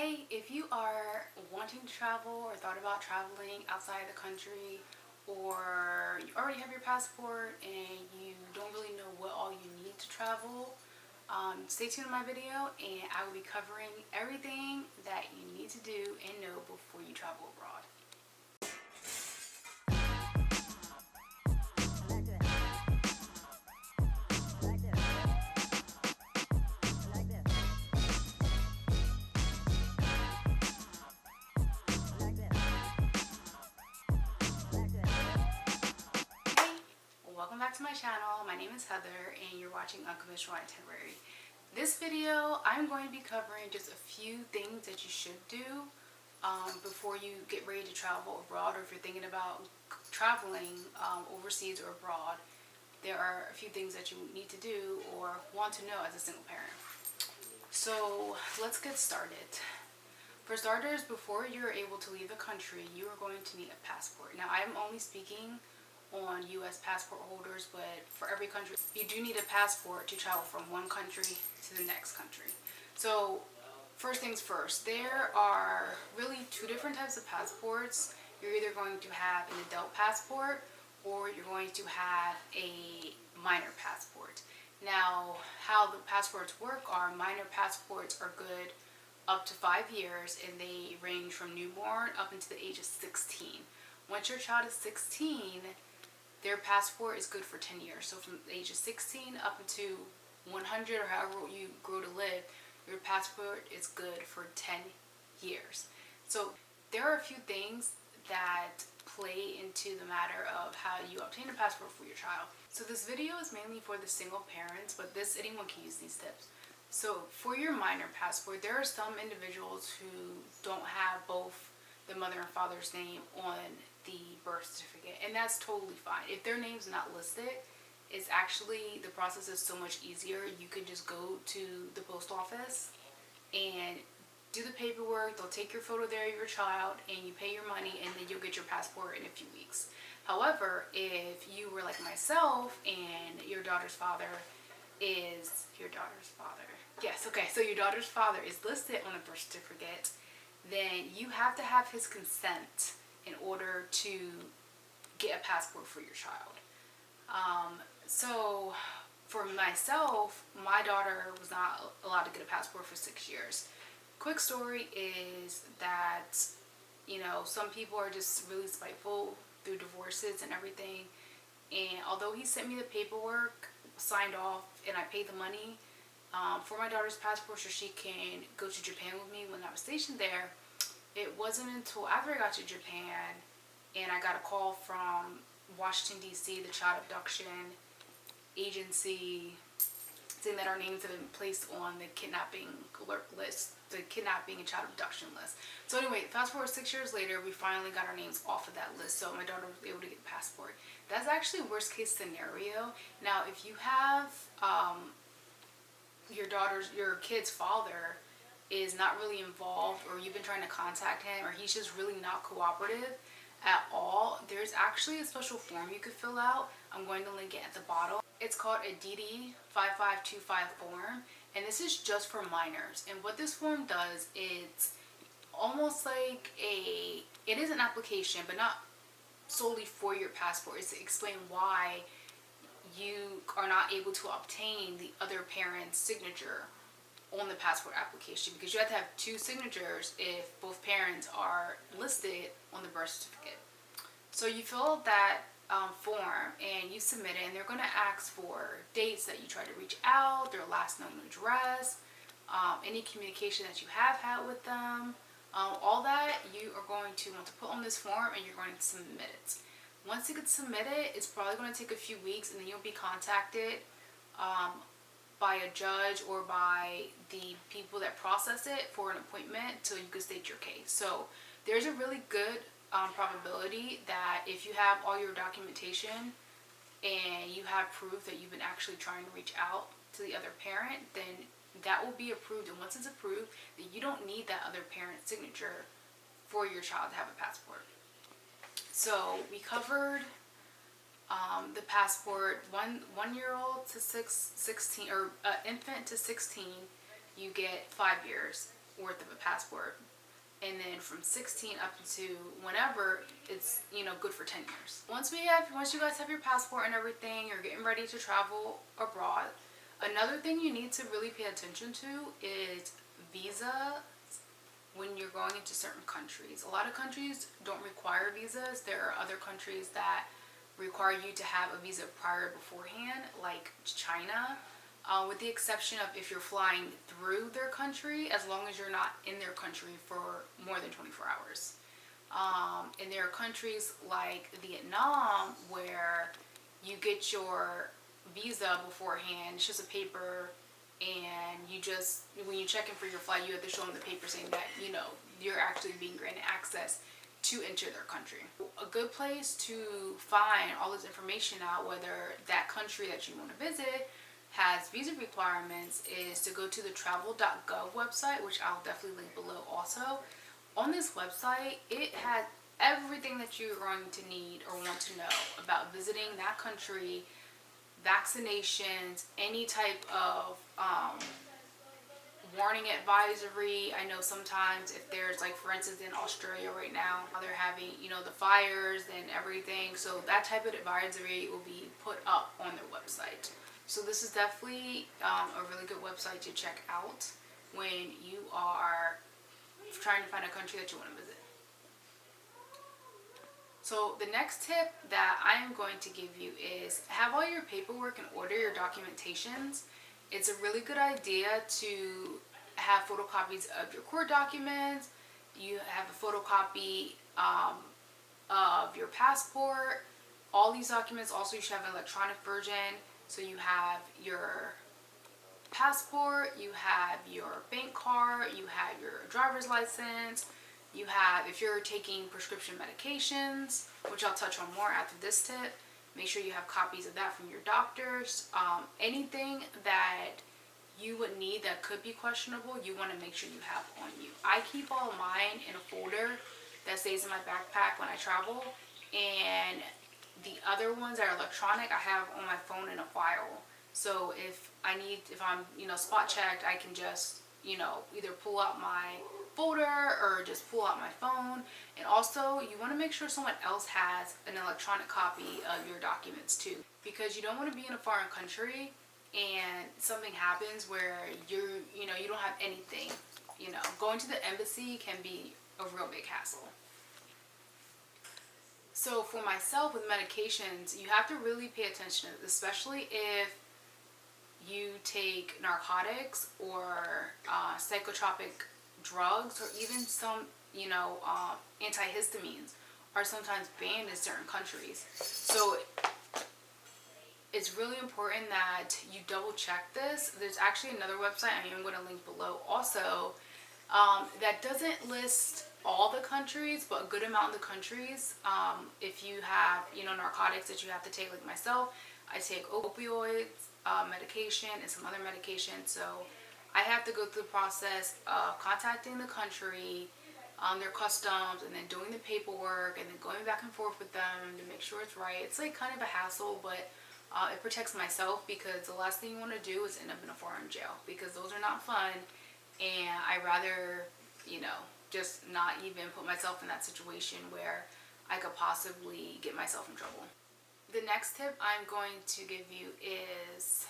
Hey, if you are wanting to travel or thought about traveling outside the country, or you already have your passport and you don't really know what all you need to travel, stay tuned in my video and I will be covering everything that you need to do and know before you travel abroad. Welcome back to my channel. My name is Heather and you're watching Unconventional Itinerary. This video, I'm going to be covering just a few things that you should do before you get ready to travel abroad, or if you're thinking about traveling overseas or abroad. There are a few things that you need to do or want to know as a single parent. So let's get started. For starters, before you're able to leave the country, you are going to need a passport. Now, I'm only speaking on U.S. passport holders, but for every country, you do need a passport to travel from one country to the next country. So, first things first, there are really two different types of passports. You're either going to have an adult passport or you're going to have a minor passport. Now, how the passports work are minor passports are good up to 5 years, and they range from newborn up into the age of 16. Once your child is 16, their passport is good for 10 years. So from the age of 16 up to 100, or however you grow to live, your passport is good for 10 years. So there are a few things that play into the matter of how you obtain a passport for your child. So this video is mainly for the single parents, but anyone can use these tips. So for your minor passport, there are some individuals who don't have both the mother and father's name on the birth certificate, and that's totally fine. If their name's not listed, it's actually, the process is so much easier. You can just go to the post office and do the paperwork. They'll take your photo there of your child and you pay your money, and then you'll get your passport in a few weeks. However, if you were like myself and your daughter's father is your daughter's father, yes, okay, so your daughter's father is listed on the birth certificate, then you have to have his consent in order to get a passport for your child. So for myself, my daughter was not allowed to get a passport for 6 years. Quick story is that, some people are just really spiteful through divorces and everything. And although he sent me the paperwork, signed off, and I paid the money for my daughter's passport so she can go to Japan with me when I was stationed there, it wasn't until after I got to Japan and I got a call from Washington, D.C., the child abduction agency, saying that our names have been placed on the kidnapping alert list, the kidnapping and child abduction list. So anyway, fast forward 6 years later, we finally got our names off of that list, so my daughter was able to get a passport. That's actually worst case scenario. Now, if you have your kid's father is not really involved, or you've been trying to contact him, or he's just really not cooperative at all, there's actually a special form you could fill out. I'm going to link it at the bottom. It's called a DD 5525 form, and this is just for minors. And what this form does, it's almost like it is an application, but not solely for your passport. It's to explain why you are not able to obtain the other parent's signature on the passport application, because you have to have two signatures if both parents are listed on the birth certificate. So you fill out that form and you submit it, and they're going to ask for dates that you try to reach out, their last known address, any communication that you have had with them, all that you are going to want to put on this form, and you're going to submit it. Once it gets submitted, it's probably going to take a few weeks, and then you'll be contacted by a judge or by the people that process it for an appointment so you can state your case. So there's a really good probability that if you have all your documentation and you have proof that you've been actually trying to reach out to the other parent, then that will be approved. And once it's approved, then you don't need that other parent's signature for your child to have a passport. So we covered the passport. 1 year old to 16, or infant to 16, you get 5 years, worth of a passport. And then from 16 up to whenever, it's, you know, good for 10 years. Once you guys have your passport and everything, you're getting ready to travel abroad. Another thing you need to really pay attention to is visa when you're going into certain countries. A lot of countries don't require visas. There are other countries that require you to have a visa prior beforehand, like China. With the exception of if you're flying through their country, as long as you're not in their country for more than 24 hours. And there are countries like Vietnam where you get your visa beforehand. It's just a paper, and you just, when you check in for your flight, you have to show them the paper saying that, you know, you're actually being granted access to enter their country. A good place to find all this information out, whether that country that you want to visit has visa requirements, is to go to the travel.gov website, which I'll definitely link below also. On this website, it has everything that you're going to need or want to know about visiting that country, vaccinations, any type of warning advisory. I know sometimes if there's, like, for instance in Australia right now, they're having, you know, the fires and everything, so that type of advisory will be put up on their website. So this is definitely a really good website to check out when you are trying to find a country that you want to visit. So the next tip that I am going to give you is have all your paperwork in order, your documentations. It's a really good idea to have photocopies of your court documents. You have a photocopy of your passport. All these documents also, you should have an electronic version. So you have your passport, you have your bank card, you have your driver's license, you have, if you're taking prescription medications, which I'll touch on more after this tip, make sure you have copies of that from your doctors. Anything that you would need that could be questionable, you want to make sure you have on you. I keep all of mine in a folder that stays in my backpack when I travel, and the other ones that are electronic, I have on my phone in a file. So if I'm, you know, spot checked, I can just, you know, either pull out my folder or just pull out my phone. And also, you want to make sure someone else has an electronic copy of your documents too, because you don't want to be in a foreign country and something happens where you don't have anything. You know, going to the embassy can be a real big hassle. So for myself with medications, you have to really pay attention to this, especially if you take narcotics or psychotropic drugs, or even some, you know, antihistamines are sometimes banned in certain countries. So it's really important that you double check this. There's actually another website I'm going to link below also that doesn't list all the countries, but a good amount of the countries. If you have, you know, narcotics that you have to take, like myself, I take opioids, medication, and some other medication. So I have to go through the process of contacting the country, their customs, and then doing the paperwork, and then going back and forth with them to make sure it's right. It's like kind of a hassle, but it protects myself, because the last thing you want to do is end up in a foreign jail, because those are not fun, and I rather, you know, just not even put myself in that situation where I could possibly get myself in trouble. The next tip I'm going to give you is,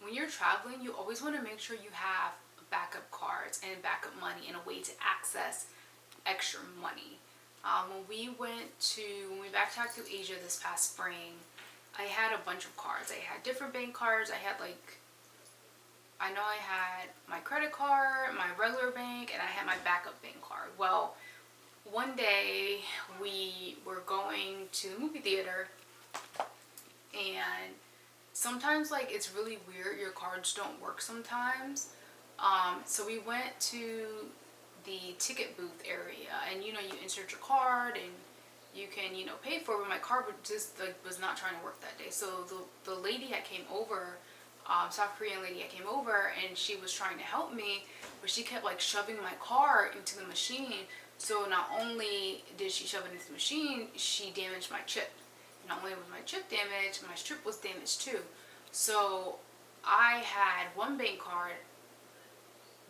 when you're traveling, you always want to make sure you have backup cards and backup money and a way to access extra money. When we backpacked through Asia this past spring, I had a bunch of cards. I had different bank cards. I had, like, I know I had my credit card, my regular bank, and I had my backup bank card. Well, one day we were going to the movie theater, and sometimes, like, it's really weird. Your cards don't work sometimes. So we went to the ticket booth area, and, you know, you insert your card and you can, you know, pay for it, but my card just, like, was not trying to work that day. So the lady that came over, South Korean lady that came over, and she was trying to help me, but she kept, like, shoving my card into the machine. So not only did she shove it into the machine, she damaged my chip. Not only was my chip damaged, my strip was damaged too. So I had one bank card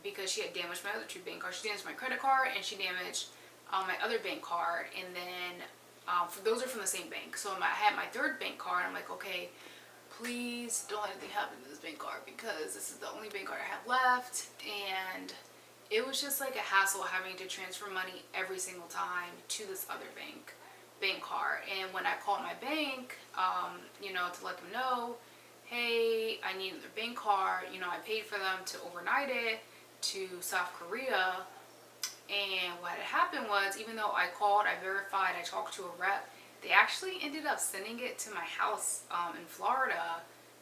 because she had damaged my other two bank cards. She damaged my credit card and she damaged my other bank card. And then those are from the same bank. So I had my third bank card. I'm like, okay, please don't let anything happen to this bank card because this is the only bank card I have left. And it was just like a hassle having to transfer money every single time to this other bank card. And when I called my bank, you know, to let them know, hey, I need another bank card, you know, I paid for them to overnight it to South Korea. And what had happened was, even though I called, I verified, I talked to a rep, they actually ended up sending it to my house in Florida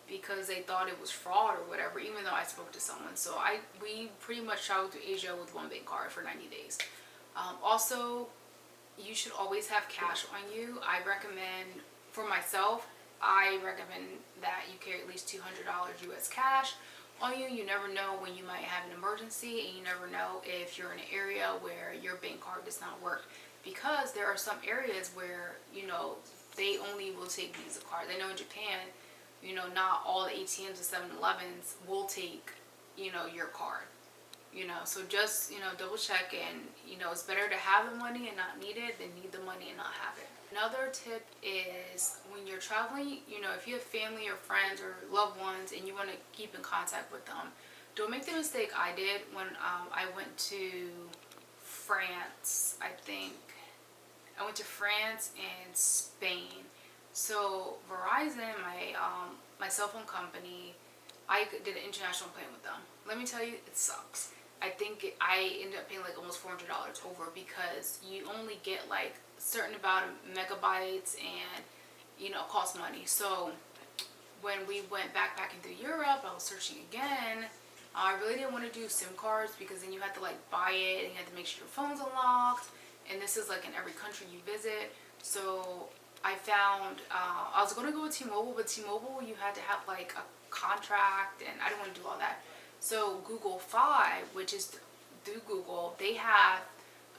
because they thought it was fraud or whatever, even though I spoke to someone. So we pretty much traveled through Asia with one bank card for 90 days. Also, you should always have cash on you. I recommend, for myself, I recommend that you carry at least $200 US cash on you. You never know when you might have an emergency, and you never know if you're in an area where your bank card does not work, because there are some areas where, you know, they only will take Visa cards. I know in Japan, you know, not all the ATMs and 7-Elevens will take, you know, your card. You know, so just, you know, double check. And, you know, it's better to have the money and not need it than need the money and not have it. Another tip is, when you're traveling, you know, if you have family or friends or loved ones and you want to keep in contact with them, don't make the mistake I did when I went to France. I think I went to France and Spain. So Verizon, my cell phone company, I did an international plan with them. Let me tell you, it sucks. I think I ended up paying like almost $400 over, because you only get like a certain amount of megabytes, and, you know, it costs money. So when we went backpacking through Europe, I was searching again. I really didn't want to do SIM cards, because then you had to like buy it and you had to make sure your phone's unlocked. And this is like in every country you visit. So I found, I was going to go with T-Mobile, but T-Mobile, you had to have like a contract, and I didn't want to do all that. So Google Fi, which is through Google, they have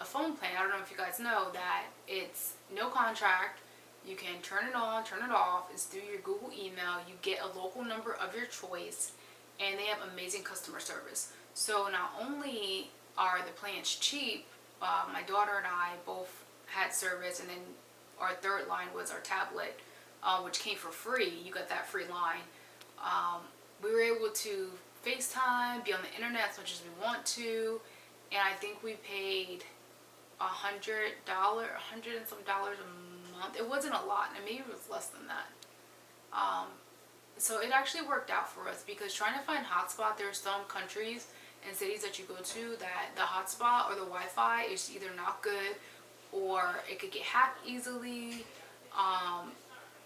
a phone plan. I don't know if you guys know that it's no contract. You can turn it on, turn it off. It's through your Google email. You get a local number of your choice, and they have amazing customer service. So not only are the plans cheap, my daughter and I both had service, and then our third line was our tablet, which came for free. You got that free line. We were able to FaceTime, be on the internet as much as we want to, and I think we paid $100 and some dollars a month. It wasn't a lot, and maybe it was less than that. So it actually worked out for us, because trying to find hotspot, there are some countries and cities that you go to that the hotspot or the Wi-Fi is either not good, or it could get hacked easily.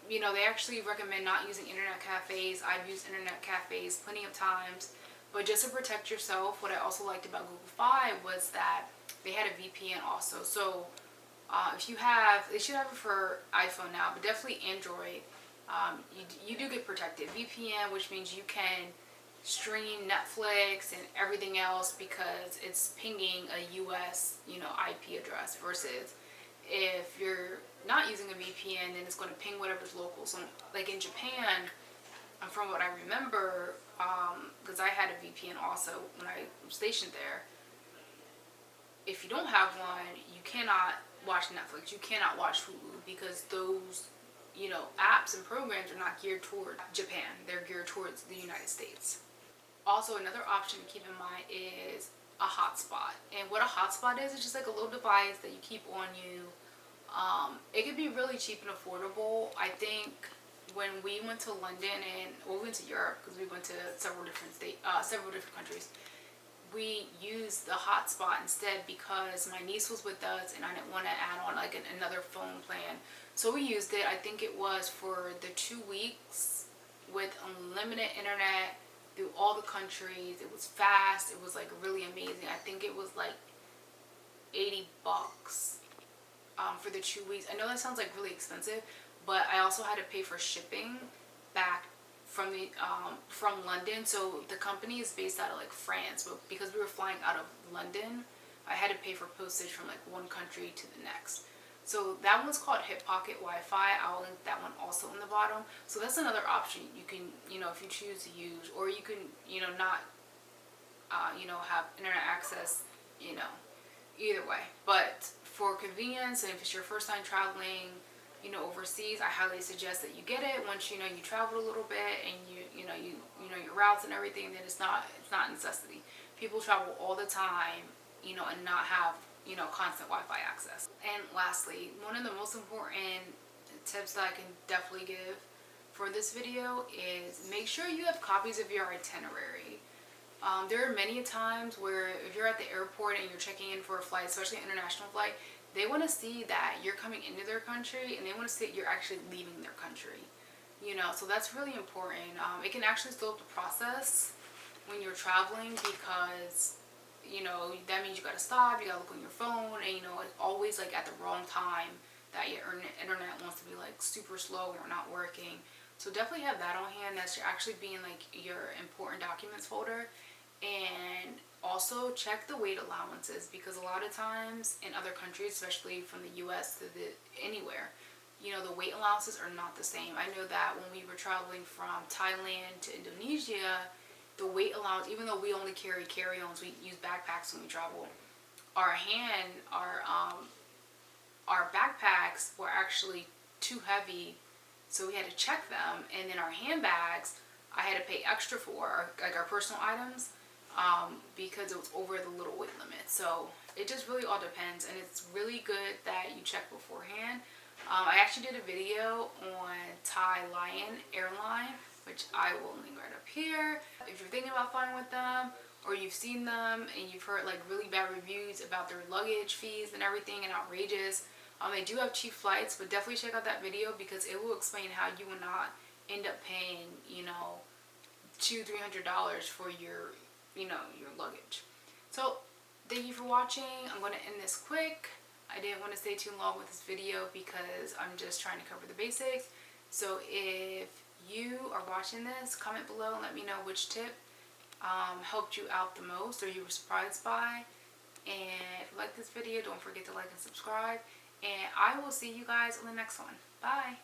You know, they actually recommend not using internet cafes. I've used internet cafes plenty of times, but just to protect yourself, what I also liked about Google Fi was that they had a VPN also. So if you have, they should have it for iPhone now, but definitely Android, you do get protected. VPN, which means you can stream Netflix and everything else, because it's pinging a US, you know, IP address, versus if you're not using a VPN, then it's going to ping whatever's local. So like in Japan, from what I remember, because I had a VPN also when I was stationed there, if you don't have one, you cannot watch Netflix, you cannot watch Hulu, because those, you know, apps and programs are not geared toward Japan. They're geared towards the United States. Also, another option to keep in mind is a hotspot. And what a hotspot is, it's just like a little device that you keep on you. It could be really cheap and affordable. I think when we went to London, and we went to Europe, because we went to several different countries, we used the hotspot instead, because my niece was with us and I didn't want to add on like another phone plan. So we used it. I think it was for the 2 weeks with unlimited internet through all the countries. It was fast. It was like really amazing. I think it was like $80 for the 2 weeks. I know that sounds like really expensive, but I also had to pay for shipping back from the from London. So the company is based out of like France, but because we were flying out of London, I had to pay for postage from like one country to the next. So that one's called Hip Pocket Wi-Fi. I'll link that one also in the bottom. So that's another option you can, you know, if you choose to use, or you can, you know, not you know, have internet access, you know, either way. But for convenience, and if it's your first time traveling, you know, overseas, I highly suggest that you get it. Once you know you traveled a little bit and you know your routes and everything, then it's not a necessity. People travel all the time, you know, and not have, you know, constant Wi-Fi access. And lastly, one of the most important tips that I can definitely give for this video is make sure you have copies of your itinerary. There are many times where if you're at the airport and you're checking in for a flight, especially an international flight, they want to see that you're coming into their country and they want to see that you're actually leaving their country. You know, so that's really important. It can actually slow up the process when you're traveling because, you know, that means you got to stop, you got to look on your phone, and, you know, it's always like at the wrong time that your internet wants to be like super slow or not working. So definitely have that on hand. That's actually being like your important documents folder. And also check the weight allowances, because a lot of times in other countries, especially from the US to anywhere, you know, the weight allowances are not the same. I know that when we were traveling from Thailand to Indonesia, the weight allowance, even though we only carry carry-ons, we use backpacks when we travel, our backpacks were actually too heavy, so we had to check them. And then our handbags, I had to pay extra for, like our personal items, because it was over the little weight limit. So it just really all depends, and it's really good that you check beforehand. I actually did a video on Thai Lion Airline, which I will link right up here. If you're thinking about flying with them, or you've seen them and you've heard like really bad reviews about their luggage fees and everything and outrageous, they do have cheap flights, but definitely check out that video because it will explain how you will not end up paying, you know, $200-300 for your, you know, your luggage. So thank you for watching. I'm going to end this quick. I didn't want to stay too long with this video because I'm just trying to cover the basics. So if you are watching this, comment below and let me know which tip helped you out the most or you were surprised by. And if you like this video, don't forget to like and subscribe. And I will see you guys on the next one. Bye.